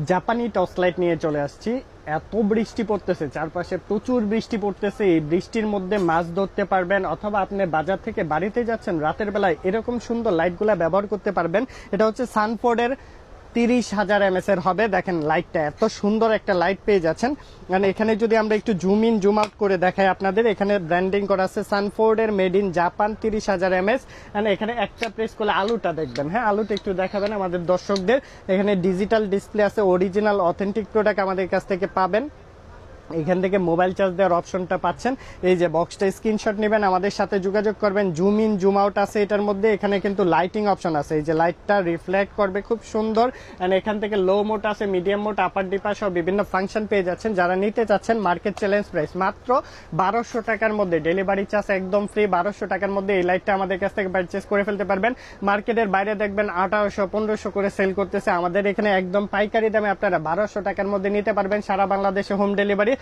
জাপানি torch light নিয়ে চলে আসছি। এত বৃষ্টি পড়তেছে, চারপাশে প্রচুর বৃষ্টি পড়তেছে। এই বৃষ্টির মধ্যে মাছ ধরতে পারবেন, অথবা আপনি বাজার থেকে বাড়িতে যাচ্ছেন রাতের বেলায়, এরকম সুন্দর লাইটগুলা ব্যবহার করতে পারবেন। এটা হচ্ছে সানফোর্ডের 30,000 mAh এর হবে। দেখেন লাইটটা, এত সুন্দর একটা লাইট পেয়ে যাচ্ছেন। মানে এখানে যদি আমরা একটু জুম ইন জুম আউট করে দেখাই আপনাদের, এখানে ব্র্যান্ডিং করা আছে সানফোর্ডের, মেড ইন জাপান, 30,000 mAh। এখানে একটা প্রেস করলে আলুটা দেখবেন। হ্যাঁ, আলুটা একটু দেখাবেন আমাদের দর্শকদের। এখানে ডিজিটাল ডিসপ্লে আছে, অরিজিনাল অথেন্টিক প্রোডাক্ট আমাদের কাছ থেকে পাবেন। এখান থেকে মোবাইল চার্জ দেওয়ার অপশনটা পাচ্ছেন। এই যে বক্সটা স্ক্রিনশট নেবেন, আমাদের সাথে যোগাযোগ করবেন। জুম ইন জুম আউট আছে এটার মধ্যে। এখানে কিন্তু লাইটিং অপশন আছে, এই যে লাইটটা রিফ্লেক্ট করবে খুব সুন্দর। এন্ড এখান থেকে লো মোড আছে, মিডিয়াম মোড, আপার ডিপার সহ বিভিন্ন ফাংশন পেয়ে যাচ্ছেন। যারা নিতে চাচ্ছেন মার্কেট চ্যালেঞ্জ প্রাইস মাত্র 1200 টাকার মধ্যে, ডেলিভারি চার্জ একদম ফ্রি। 1200 টাকার মধ্যে এই লাইটটা আমাদের কাছ থেকে পারচেজ করে ফেলতে পারবেন। মার্কেটের বাইরে দেখবেন 1800-1500 করে সেল করতেছে, আমাদের এখানে একদম পাইকারি দামে আপনারা 1200 টাকার মধ্যে নিতে পারবেন। সারা বাংলাদেশে হোম ডেলিভারি।